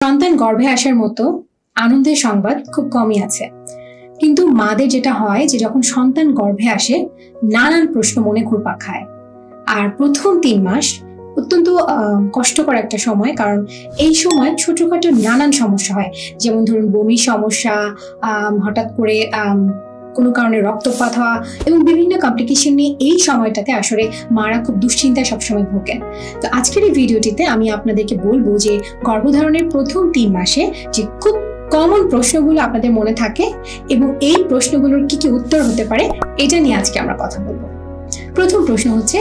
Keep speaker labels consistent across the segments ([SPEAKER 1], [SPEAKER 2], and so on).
[SPEAKER 1] সন্তান গর্ভে আসার মতো আনন্দের সংবাদ খুব কমই আছে, কিন্তু মাদের যেটা হয় যে যখন সন্তান গর্ভে আসে নানান প্রশ্ন মনে ঘুরপাক খায়। আর প্রথম 3 মাস অত্যন্ত কষ্টকর একটা সময়, কারণ এই সময় ছোটখাটো নানান সমস্যা হয়, যেমন ধরুন বমির সমস্যা, হঠাৎ করে কোনো কারণে রক্তপাত হওয়া এবং বিভিন্ন কমপ্লিকেশন নিয়ে এই সময়টাতে আসলে মারা খুব দুশ্চিন্তায় সবসময় ভোগেন। তো আজকের এই ভিডিওটিতে আমি আপনাদেরকে বলবো যে গর্ভধারণের প্রথম 3 মাসে যে খুব কমন প্রশ্নগুলো আপনাদের মনে থাকে এবং এই প্রশ্নগুলোর কি কি উত্তর হতে পারে এটা নিয়ে আজকে আমরা কথা বলবো। প্রথম প্রশ্ন হচ্ছে,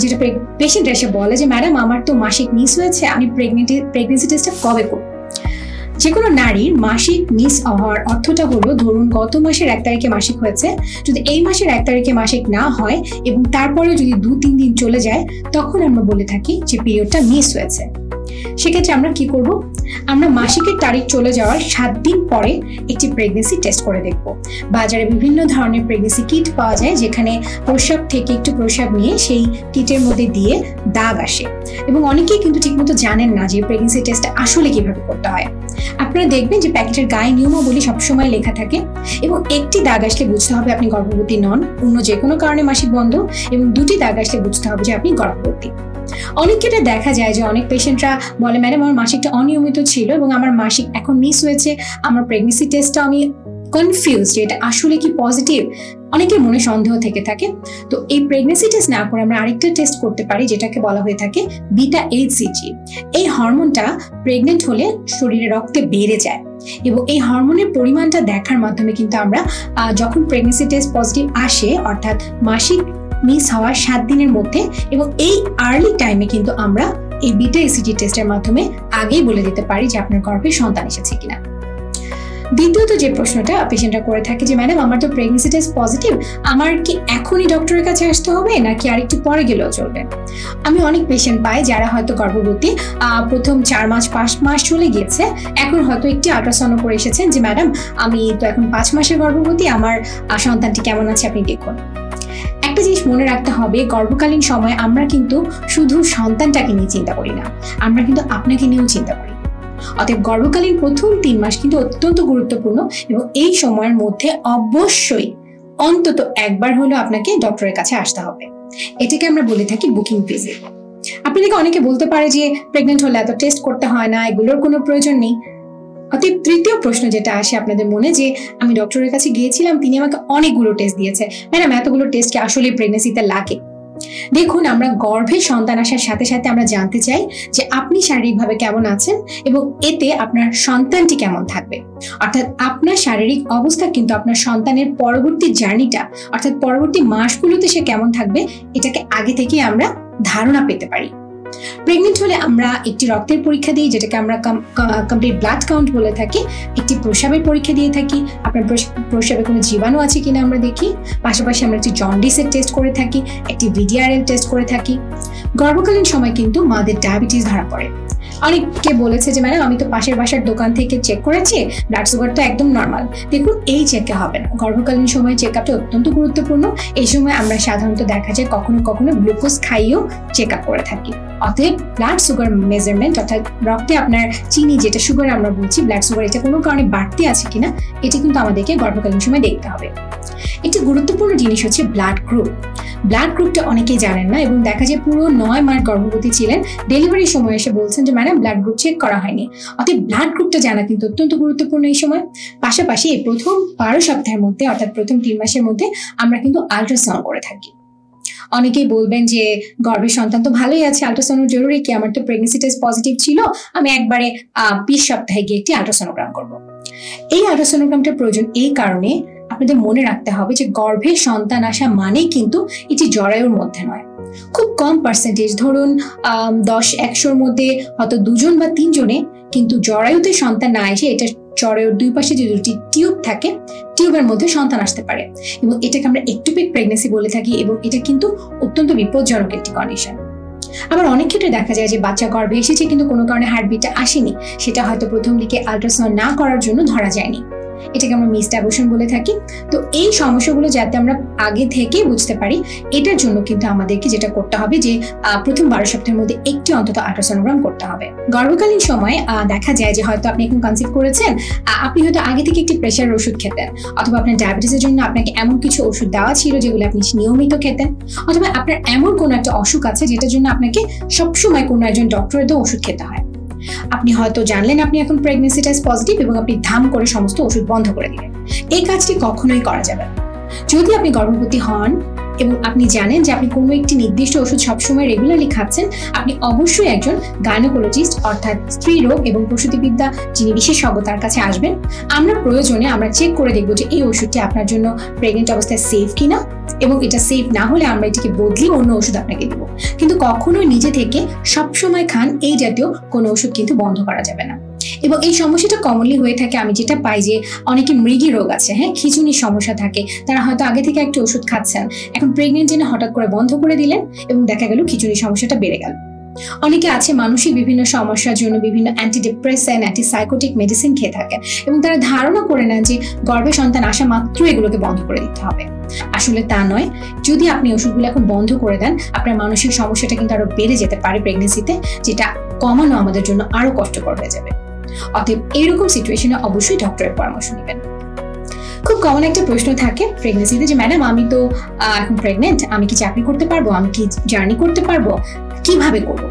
[SPEAKER 1] যেটা পেশেন্ট এসে বলে যে ম্যাডাম আমার তো মাসিক মিস হয়েছে, আমি প্রেগনেন্সি টেস্টটা কবে করব? যে কোনো নারীর মাসিক মিস হওয়ার অর্থটা হলো, ধরুন গত মাসের 1 তারিখে মাসিক হয়েছে, যদি এই মাসের 1 তারিখে মাসিক না হয় এবং তারপরে যদি 2-3 দিন চলে যায়, তখন আমরা বলে থাকি যে পিরিয়ডটা মিস হয়েছে। সেক্ষেত্রে আমরা কি করব? আমরা মাসিকের তারিখ চলে যাওয়ার 7 দিন পরে একটি প্রেগনেন্সি টেস্ট করে দেখব। বাজারে বিভিন্ন ধরনের প্রেগনেন্সি কিট পাওয়া যায়, যেখানে প্রস্রাব থেকে একটু প্রস্রাব নিয়ে সেই কিটের মধ্যে দিয়ে দাগ আসে, এবং অনেকেই কিন্তু ঠিকমতো জানেন না যে প্রেগনেন্সি টেস্ট আসলে কিভাবে করতে হয়। আপনারা দেখবেন যে প্যাকেটের গায়ে নিয়মাবলী সবসময় লেখা থাকে, এবং একটি দাগ আসলে বুঝতে হবে আপনি গর্ভবতী নন, অন্য যে কোনো কারণে মাসিক বন্ধ, এবং 2টি দাগ আসলে বুঝতে হবে যে আপনি গর্ভবতী। অনেক ক্ষেত্রে দেখা যায় যে অনেক পেশেন্টরা বলে ম্যাডাম আমার মাসিকটা অনিয়মিত ছিল এবং আমার মাসিক এখন মিস হয়েছে, আমার প্রেগনেন্সি টেস্টটা আমি কনফিউজড, এটা আসলে কি পজিটিভ? অনেকের মনে সন্দেহ থেকে থাকে। তো এই প্রেগনেন্সি টেস্ট না করে আমরা আরেকটা টেস্ট করতে পারি, যেটাকে বলা হয়ে থাকে বিটা এইচসিজি। এই হরমোনটা প্রেগনেন্ট হলে শরীরে রক্তে বেড়ে যায়, এবং এই হরমোনের পরিমাণটা দেখার মাধ্যমে কিন্তু আমরা যখন প্রেগনেন্সি টেস্ট পজিটিভ আসে, অর্থাৎ মাসিক মিস হওয়ার 7 দিনের মধ্যে, এবং এই আর্লি টাইমে কিন্তু আমরা এই বিটা এইচসিজি টেস্টের মাধ্যমে আগেই বলে দিতে পারি যে আপনার গর্ভে সন্তান এসেছে কিনা। দ্বিতীয়ত যে প্রশ্নটা পেশেন্টরা করে থাকে যে ম্যাডাম আমার তো প্রেগনেন্সি টেস্ট পজিটিভ, আমার কি এখনই ডক্টরের কাছে আসতে হবে নাকি আরেকটু পরে গেলেও চলবে? আমি অনেক পেশেন্ট পাই যারা হয়তো গর্ভবতী প্রথম 4 মাস 5 মাস চলে গিয়েছে, এখন হয়তো একটি আল্ট্রাসাউন্ড করে এসেছেন যে ম্যাডাম আমি তো এখন 5 মাসের গর্ভবতী, আমার সন্তানটি কেমন আছে আপনি দেখুন। একটা জিনিস মনে রাখতে হবে, গর্ভকালীন সময়ে আমরা কিন্তু শুধু সন্তানটাকে নিয়ে চিন্তা করি না, আমরা কিন্তু আপনাকে নিয়েও চিন্তা করি। অতএব গর্ভকালীন প্রথম 3 মাস কিন্তু অত্যন্ত গুরুত্বপূর্ণ, এবং এই সময়ের মধ্যে অবশ্যই অন্তত একবার হলেও আপনাকে ডক্টরের কাছে আসতে হবে। এটাকে আমরা বলে থাকি বুকিং ভিজিট। আপনাদেরকে অনেকে বলতে পারে যে প্রেগনেন্ট হলে এত টেস্ট করতে হয় না, এগুলোর কোনো প্রয়োজন নেই। অতএব তৃতীয় প্রশ্ন যেটা আসে আপনাদের মনে, যে আমি ডক্টরের কাছে গিয়েছিলাম, তিনি আমাকে অনেকগুলো টেস্ট দিয়েছে, ম্যাডাম এতগুলো টেস্ট কি আসলে প্রেগনেন্সিতে লাগে? দেখুন, আমরা গর্ভে সন্তান আসার সাথে সাথে আমরা জানতে চাই যে আপনি শারীরিকভাবে কেমন আছেন, এবং এতে আপনার সন্তানটি কেমন থাকবে। অর্থাৎ আপনার শারীরিক অবস্থা কিন্তু আপনার সন্তানের পরবর্তী জার্নিটা, অর্থাৎ পরবর্তী মাসগুলোতে সে কেমন থাকবে, এটাকে আগে থেকে আমরা ধারণা পেতে পারি। প্রেগনেন্ট হলে আমরা একটি রক্তের পরীক্ষা দিই, যেটাকে আমরা কমপ্লিট ব্লাড কাউন্ট বলে থাকি, একটি প্রস্রাবের পরীক্ষা দিয়ে থাকি, আপনার প্রস্রাবে কোনো জীবাণু আছে কিনা আমরা দেখি, পাশাপাশি আমরা একটি জন্ডিসের টেস্ট করে থাকি, একটি ভিডিআরএল টেস্ট করে থাকি। গর্ভকালীন সময় কিন্তু মাদের ডায়াবেটিস ধরা পড়ে। অনেকে বলেছে যে ম্যাডাম আমি তো পাশের বাসার দোকান থেকে চেক করেছি, ব্লাড সুগার তো একদম নর্মাল। দেখুন, এই চেকে হবে না, গর্ভকালীন সময় চেক আপটা অত্যন্ত গুরুত্বপূর্ণ। এই সময় আমরা সাধারণত দেখা যায় কখনো কখনো গ্লুকোজ খাইয়েও চেক আপ করে থাকি। অতএব ব্লাড সুগার মেজারমেন্ট, অর্থাৎ রক্তে আপনার চিনি যেটা সুগার আমরা বলছি, ব্লাড সুগার, এটা কোনো কারণে বাড়তি আছে কিনা, এটা কিন্তু আমাদেরকে গর্ভকালীন সময় দেখতে হবে। একটি গুরুত্বপূর্ণ জিনিস হচ্ছে ব্লাড গ্রুপ। ব্লাড গ্রুপটা অনেকেই জানেন না, এবং দেখা যায় পুরো 9 মাস গর্ভবতী ছিলেন, ডেলিভারির সময় এসে বলছেন যে ম্যাডাম ব্লাড গ্রুপ চেক করা হয়নি। অতএব ব্লাড গ্রুপটা জানা কিন্তু অত্যন্ত গুরুত্বপূর্ণ এই সময়। পাশাপাশি এই প্রথম 12 সপ্তাহের মধ্যে, অর্থাৎ প্রথম 3 মাসের মধ্যে আমরা কিন্তু আল্ট্রাসাউন্ড করে থাকি। অনেকেই বলবেন যে গর্ভের সন্তান তো ভালোই আছে, আল্ট্রাসাউন্ড জরুরি কি? আমার তো প্রেগনেন্সি টেস্ট পজিটিভ ছিল, আমি একবারে 20 সপ্তাহে গিয়ে একটি আল্ট্রাসোনোগ্রাম করব। এই আল্ট্রাসোনোগ্রামটার প্রয়োজন এই কারণে, আপনাদের মনে রাখতে হবে যে গর্ভে সন্তান আসা মানে কিন্তু এটি জরায়ুর মধ্যে নয়। খুব কম পার্সেন্টেজ, ধরুন 10-100-র মধ্যে হয়তো 2জন বা 3 জনে কিন্তু জরায়ুতে সন্তান না এসে, এটা জরায়ুর 2 পাশে যে 2টি টিউব থাকে, টিউবের মধ্যে সন্তান আসতে পারে, এবং এটাকে আমরা একটোপিক প্রেগনেন্সি বলে থাকি, এবং এটা কিন্তু অত্যন্ত বিপজ্জনক একটি কন্ডিশন। আবার অনেক ক্ষেত্রে দেখা যায় যে বাচ্চা গর্ভে এসেছে কিন্তু কোনো কারণে হার্টবিটটা আসেনি, সেটা হয়তো প্রথম দিকে আল্ট্রাসাউন্ড না করার জন্য ধরা যায়নি। এটাকে আমরা মিসড অ্যাবর্শন বলে থাকি। তো এই সমস্যাগুলো যাতে আমরা আগে থেকে বুঝতে পারি, এটার জন্য কিন্তু আমাদেরকে যেটা করতে হবে যে প্রথম 12 সপ্তাহের মধ্যে একটি অন্তত আল্ট্রাসোনোগ্রাম করতে হবে। গর্ভকালীন সময় দেখা যায় যে হয়তো আপনি এখন কনসিভ করেছেন, আপনি হয়তো আগে থেকে একটি প্রেশারের ওষুধ খেতেন, অথবা আপনার ডায়াবেটিসের জন্য আপনাকে এমন কিছু ওষুধ দেওয়া ছিল যেগুলো আপনি নিয়মিত খেতেন, অথবা আপনার এমন কোনো একটা অসুখ আছে যেটার জন্য আপনাকে সবসময় কোনো একজন ডক্টরের তো ওষুধ খেতে হয়। আপনি হয়তো জানলেন আপনি এখন প্রেগন্যান্সি টেস্ট পজিটিভ এবং আপনি ধাম করে সমস্ত ওষুধ বন্ধ করে দিলেন। এই কাজটি কখনোই করা যাবে না। যদি আপনি গর্ভবতী হন এবং আপনি জানেন যে আপনি কোনো একটি নির্দিষ্ট ওষুধ সবসময় রেগুলারলি খাচ্ছেন, আপনি অবশ্যই একজন গাইনোকোলজিস্ট অর্থাৎ স্ত্রী রোগ এবং প্রসূতিবিদ্যা যিনি বিশেষজ্ঞ তার কাছে আসবেন। আমরা প্রয়োজনে আমরা চেক করে দেখবো যে এই ওষুধটি আপনার জন্য প্রেগনেন্ট অবস্থায় সেফ কিনা, এবং এটা সেফ না হলে আমরা এটিকে বদলিয়ে অন্য ওষুধ আপনাকে দেবো। কিন্তু কখনোই নিজে থেকে সবসময় খান এই জাতীয় কোনো ওষুধ কিন্তু বন্ধ করা যাবে না। এবং এই সমস্যাটা কমনলি হয়ে থাকে, আমি যেটা পাই যে অনেকে মৃগী রোগ আছে, খিঁচুনির সমস্যা থাকে, তারা হয়তো আগে থেকে একটা ওষুধ খাচ্ছেন, এখন প্রেগনেন্ট জেনে হঠাৎ করে বন্ধ করে দিলেন এবং দেখা গেল খিঁচুনির সমস্যাটা বেড়ে গেল। অনেকে আছে মানসিক বিভিন্ন সমস্যার জন্য বিভিন্ন অ্যান্টিডিপ্রেসেন্ট, অ্যান্টিসাইকোটিক মেডিসিন খেয়ে থাকে এবং তারা ধারণা করে নেন যে গর্ভে সন্তান আসা মাত্র এগুলোকে বন্ধ করে দিতে হবে। আসলে তা নয়। যদি আপনি ওষুধগুলো এখন বন্ধ করে দেন, আপনার মানসিক সমস্যাটা কিন্তু আরো বেড়ে যেতে পারে প্রেগনেন্সিতে, যেটা কমানো আমাদের জন্য আরো কষ্টকর হয়ে যাবে। অতএব এইরকম সিচুয়েশনে অবশ্যই ডক্টরের পরামর্শ নেবেন। খুব কমন একটা প্রশ্ন থাকে প্রেগনেন্সিতে যে ম্যাডাম আমি তো এখন প্রেগনেন্ট, আমি কি চাকরি করতে পারবো, আমি কি জার্নি করতে পারবো, কিভাবে করবো?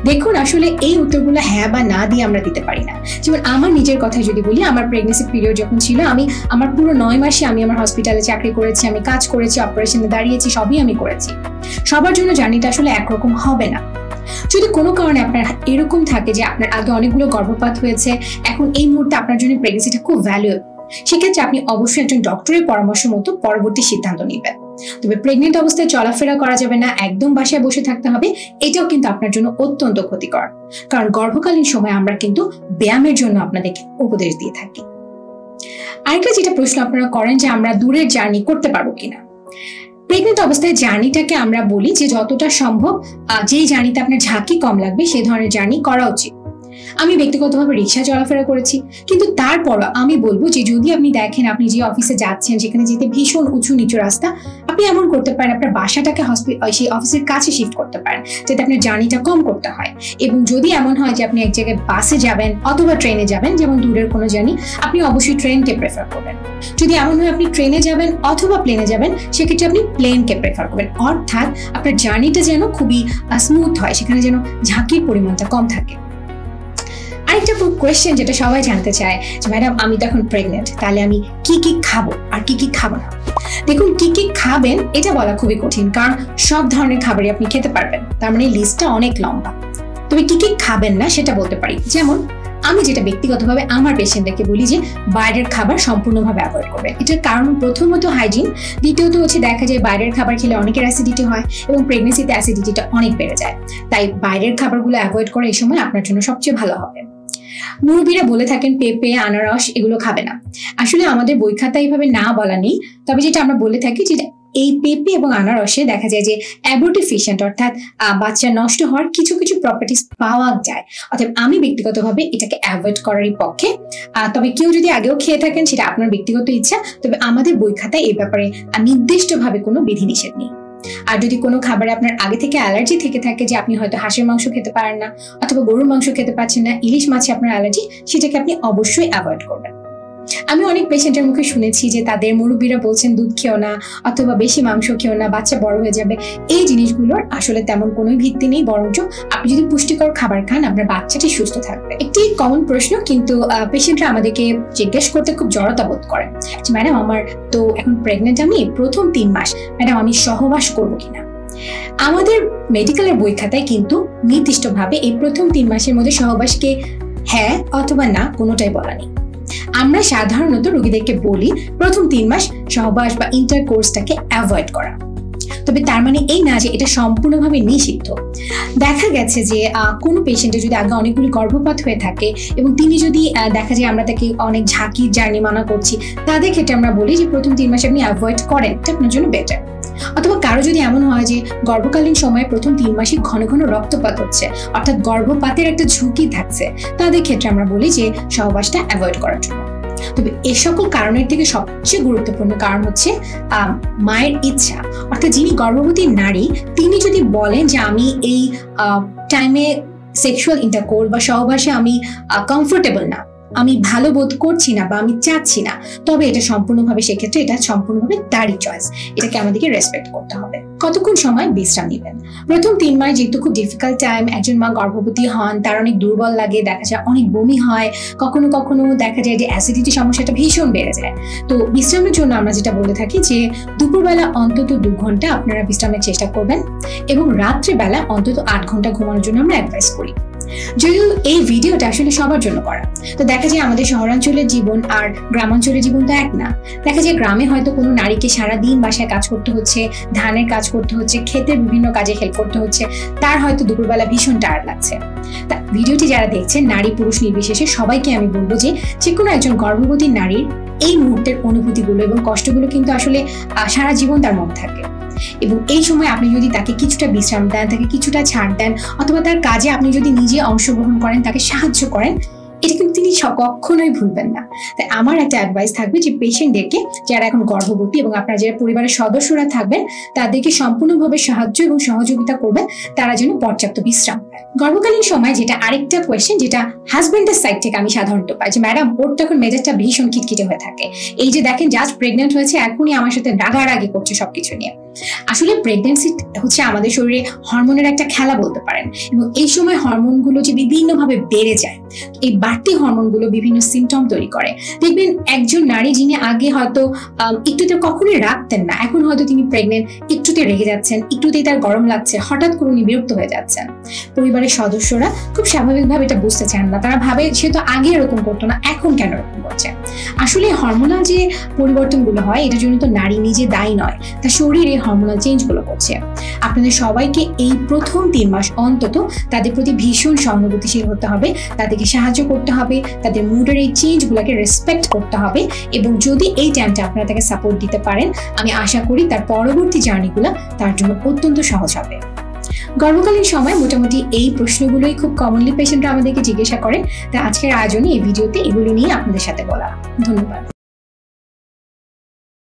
[SPEAKER 1] দেখুন, আসলে এই উত্তরগুলো হ্যাঁ বা না দিয়ে আমরা দিতে পারি না। যেমন আমার নিজের কথাই যদি বলি, আমার প্রেগনেন্সি পিরিয়ড যখন ছিল, আমি আমার পুরো 9 মাসে আমি আমার হসপিটালে চাকরি করেছি, আমি কাজ করেছি, অপারেশনে দাঁড়িয়েছি, সবই আমি করেছি। সবার জন্য জার্নিটা আসলে একরকম হবে না। যদি কোনো কারণে আপনার এরকম থাকে যে আপনার আগে অনেকগুলো গর্ভপাত হয়েছে, এখন এই মুহূর্তে আপনার জন্য প্রেগনেন্সিটা খুব ভ্যালুয়েবল, সেক্ষেত্রে আপনি অবশ্যই একজন ডক্টরের পরামর্শ মতো পরবর্তী সিদ্ধান্ত নেবেন। তবে প্রেগনেন্ট অবস্থায় চলাফেরা করা যাবে না, একদম বাসায় বসে থাকতে হবে, এটাও কিন্তু আপনার জন্য অত্যন্ত ক্ষতিকর। কারণ গর্ভকালীন সময় আমরা কিন্তু ব্যায়ামের জন্য আপনাদেরকে উপদেশ দিয়ে থাকি। আরেকটা যেটা প্রশ্ন আপনারা করেন যে আমরা দূরের জার্নি করতে পারবো কিনা। প্রেগনেন্ট অবস্থায় জার্নিটাকে আমরা বলি যে যতটা সম্ভব যেই জার্নিতে আপনার ঝাঁকি কম লাগবে সেই ধরনের জার্নি করা উচিত। আমি ব্যক্তিগতভাবে রিক্সা চলাফেরা করেছি, কিন্তু তারপরও আমি বলবো যে যদি আপনি দেখেন আপনি যে অফিসে যাচ্ছেন সেখানে যেতে ভীষণ উঁচু নিচু রাস্তা, আপনি এমন করতে পারেন আপনার বাসাটাকে সেই অফিসের কাছে শিফট করতে পারেন, যাতে আপনার জার্নিটা কম করতে হয়। এবং যদি এমন হয় যে আপনি এক জায়গায় বাসে যাবেন অথবা ট্রেনে যাবেন, যেমন দূরের কোনো জার্নি, আপনি অবশ্যই ট্রেনকে প্রেফার করবেন। যদি এমন হয় আপনি ট্রেনে যাবেন অথবা প্লেনে যাবেন, সেক্ষেত্রে আপনি প্লেনকে প্রেফার করবেন, অর্থাৎ আপনার জার্নিটা যেন খুবই স্মুথ হয়, সেখানে যেন ঝাঁকির পরিমাণটা কম থাকে। আরেকটা কোয়েশ্চেন যেটা সবাই জানতে চায় যে ম্যাডাম আমি তো এখন প্রেগনেন্ট, তাহলে আমি কি কি খাবো আর কি কি খাবো না। দেখুন, কি কি খাবেন এটা বলা খুবই কঠিন, কারণ সব ধরনের খাবারই আপনি খেতে পারবেন, তার মানে লিস্টটা অনেক লম্বা। তবে কি কি খাবেন না সেটা বলতে পারি। যেমন আমি যেটা ব্যক্তিগতভাবে আমার পেশেন্টদেরকে বলি যে বাইরের খাবার সম্পূর্ণভাবে অ্যাভয়েড করবেন। এটার কারণ প্রথমত হাইজিন, দ্বিতীয়ত হচ্ছে দেখা যায় বাইরের খাবার খেলে অনেকের অ্যাসিডিটি হয় এবং প্রেগনেন্সিতে অ্যাসিডিটিটা অনেক বেড়ে যায়। তাই বাইরের খাবারগুলো অ্যাভয়েড করা এই সময় আপনার জন্য সবচেয়ে ভালো হবে। মুরব্বীরা বলে থাকেন পেঁপে, আনারস এগুলো খাবে না। আসলে আমাদের বই খাতা এইভাবে না বলা নেই, তবে যেটা আমরা বলে থাকি যে এই পেঁপে এবং আনারসে দেখা যায় যে অ্যাবর্টিফিশিয়েন্ট অর্থাৎ বাচ্চা নষ্ট হওয়ার কিছু কিছু প্রপার্টিস পাওয়া যায়। অর্থাৎ আমি ব্যক্তিগতভাবে এটাকে অ্যাভয়েড করারই পক্ষে। তবে কেউ যদি আগেও খেয়ে থাকেন সেটা আপনার ব্যক্তিগত ইচ্ছা, তবে আমাদের বই খাতায় এই ব্যাপারে নির্দিষ্টভাবে কোনো বিধিনিষেধ নেই। আর যদি কোনো খাবারে আপনার আগে থেকে অ্যালার্জি থেকে থাকে, যে আপনি হয়তো হাঁসের মাংস খেতে পারেন না অথবা গরুর মাংস খেতে পারছেন না, ইলিশ মাছে আপনার অ্যালার্জি, সেটাকে আপনি অবশ্যই অ্যাভয়েড করবেন। আমি অনেক পেশেন্টের মুখে শুনেছি যে তাদের মুরব্বীরা বলছেন দুধ খেও না অথবা বেশি মাংস খেও না, বাচ্চা বড় হয়ে যাবে। এই জিনিসগুলোর আসলে তেমন কোনো ভিত্তি নেই, বরঞ্চ আপনি যদি পুষ্টিকর খাবার খান আপনার বাচ্চাটি সুস্থ থাকবে। একটি কমন প্রশ্ন, কিন্তু পেশেন্টরা আমাদেরকে জিজ্ঞেস করতে খুব জড়তা বোধ করেন যে ম্যাডাম আমার তো এখন প্রেগনেন্ট, আমি প্রথম 3 মাস, ম্যাডাম আমি সহবাস করবো কিনা। আমাদের মেডিকেলের বই খাতায় কিন্তু নির্দিষ্টভাবে এই প্রথম 3 মাসের মধ্যে সহবাসকে হ্যাঁ অথবা না কোনোটাই বলা নেই। আমরা সাধারণত রোগীদেরকে বলি প্রথম 3 মাস সহবাস বা ইন্টারকোর্সটাকে অ্যাভয়েড করা। তবে তার মানে এই না যে এটা সম্পূর্ণভাবে নিষিদ্ধ। দেখা গেছে যে কোনো পেশেন্টের যদি আগে অনেকগুলি গর্ভপাত হয়ে থাকে এবং তিনি যদি দেখা যায় আমরা তাকে অনেক ঝাঁকির জার্নি মানা করছি, তাদের ক্ষেত্রে আমরা বলি যে প্রথম 3 মাস আপনি অ্যাভয়েড করেন, এটা আপনার জন্য বেটার। অথবা কারো যদি এমন হয় যে গর্ভকালীন সময়ে প্রথম 3 মাসে ঘন ঘন রক্তপাত হচ্ছে, অর্থাৎ গর্ভপাতের একটা ঝুঁকি থাকছে, তাদের ক্ষেত্রে আমরা বলি যে সহবাসটা অ্যাভয়েড করার জন্য। তবে এ সকল কারণের থেকে সবচেয়ে গুরুত্বপূর্ণ কারণ হচ্ছে মায়ের ইচ্ছা। অর্থাৎ যিনি গর্ভবতী নারী তিনি যদি বলেন যে আমি এই টাইমে সেক্সুয়াল ইন্টারকোর্স বা সহবাসে আমি কমফোর্টেবল না, আমি ভালো বোধ করছি না বা আমি চাচ্ছি না, তবে এটা সম্পূর্ণভাবে সেক্ষেত্রে এটা সম্পূর্ণভাবে তারই চয়েস, এটাকে আমাদেরকে রেসপেক্ট করতে হবে। কতক্ষণ সময় বিশ্রাম নেবেন? প্রথম 3 মাস যেহেতু খুব ডিফিকাল্ট টাইম, একজন মা গর্ভবতী হন, তার অনেক দুর্বল লাগে, দেখা যায় অনেক বমি হয়, কখনো কখনো দেখা যায় যে অ্যাসিডিটি সমস্যাটা ভীষণ বেড়ে যায়। তো বিশ্রামের জন্য আমরা যেটা বলে থাকি যে দুপুরবেলা অন্তত 2 ঘন্টা আপনারা বিশ্রামের চেষ্টা করবেন এবং রাত্রেবেলা অন্তত 8 ঘন্টা ঘুমানোর জন্য আমরা অ্যাডভাইস করি। যদিও এই ভিডিওটা আসলে সবার জন্য করা, তো দেখা যায় আমাদের শহরাঞ্চলের জীবন আর গ্রামাঞ্চলের জীবন তো এক না। দেখা যায় গ্রামে হয়তো কোনো নারীকে সারাদিন বাসায় কাজ করতে হচ্ছে, ধানের কাজ করতে হচ্ছে, ক্ষেতের বিভিন্ন কাজে হেল্প করতে হচ্ছে, তার হয়তো দুপুরবেলা ভীষণ টায়ার্ড লাগছে। তা ভিডিওটি যারা দেখছেন নারী পুরুষ নির্বিশেষে সবাইকে আমি বলবো যে কোনো একজন গর্ভবতী নারীর এই মুহূর্তের অনুভূতিগুলো এবং কষ্টগুলো কিন্তু আসলে সারা জীবন তার মনে থাকে। এবং এই সময় আপনি যদি তাকে কিছুটা বিশ্রাম দেন, তাকে কিছুটা ছাড় দেন, অথবা তার কাজে আপনি যদি নিজে অংশগ্রহণ করেন, তাকে সাহায্য করেন, এটা কিন্তু তিনি কখনোই ভুলবেন না। তাই আমার একটা অ্যাডভাইস থাকবে যে পেশেন্টদেরকে যারা এখন গর্ভবতী এবং আপনার যারা পরিবারের সদস্যরা থাকবেন তাদেরকে সম্পূর্ণভাবে সাহায্য এবং সহযোগিতা করবেন, তারা যেন পর্যাপ্ত বিশ্রাম পায়। গর্ভকালীন সময় যেটা আরেকটা কোয়েশ্চেন যেটা হাজবেন্ডের সাইড থেকে আমি সাধারণত পাই যে ম্যাডাম ওর তো এখন মেজাজটা ভীষণ খিটখিটে হয়ে থাকে, এই যে দেখেন জাস্ট প্রেগনেন্ট হয়েছে এখনই আমার সাথে রাগারাগি করছে সবকিছু নিয়ে। আসলে প্রেগনেন্সি হচ্ছে আমাদের শরীরে হরমোনের একটা খেলা বলতে পারেন, এবং এই সময় হরমোনগুলো যে বিভিন্নভাবে বেড়ে যায়, এই বাড়তি হরমোনগুলো বিভিন্ন সিমটম তৈরি করে। দেখবেন একজন নারী যিনি আগে হয়তো একটুতে কখনোই রাখতেন না, এখন হয়তো তিনি প্রেগনেন্ট, একটুতে রেগে যাচ্ছেন, একটুতেই তার গরম লাগছে, হঠাৎ করে উনি বিরক্ত হয়ে যাচ্ছেন। পরিবারের সদস্যরা খুব স্বাভাবিকভাবে এটা বুঝতে চান না, তারা ভাবে সে তো আগে এরকম করতো না, এখন কেন এরকম করছে। আসলে হরমোনাল যে পরিবর্তনগুলো হয় এটার জন্য তো নারী নিজে দায়ী নয়, তার শরীরে হরমোনাল চেঞ্জগুলো করছে। আপনাদের সবাইকে এই প্রথম 3 মাস অন্তত তাদের প্রতি ভীষণ সহানুভূতিশীল হতে হবে, তাদেরকে সাহায্য করতে হবে, তাদের মুডের এই চেঞ্জগুলোকে রেসপেক্ট করতে হবে, এবং যদি এই টাইমটা আপনারা তাকে সাপোর্ট দিতে পারেন আমি আশা করি তার পরবর্তী জার্নিগুলো তার জন্য অত্যন্ত সহজ হবে। গর্ভকালীন সময় মোটামুটি এই প্রশ্নগুলোই খুব কমনলি পেশেন্টরা আমাদেরকে জিজ্ঞাসা করে, তাই আজকের আয়োজনে এই ভিডিওতে এগুলো নিয়ে আপনাদের সাথে বলা। ধন্যবাদ।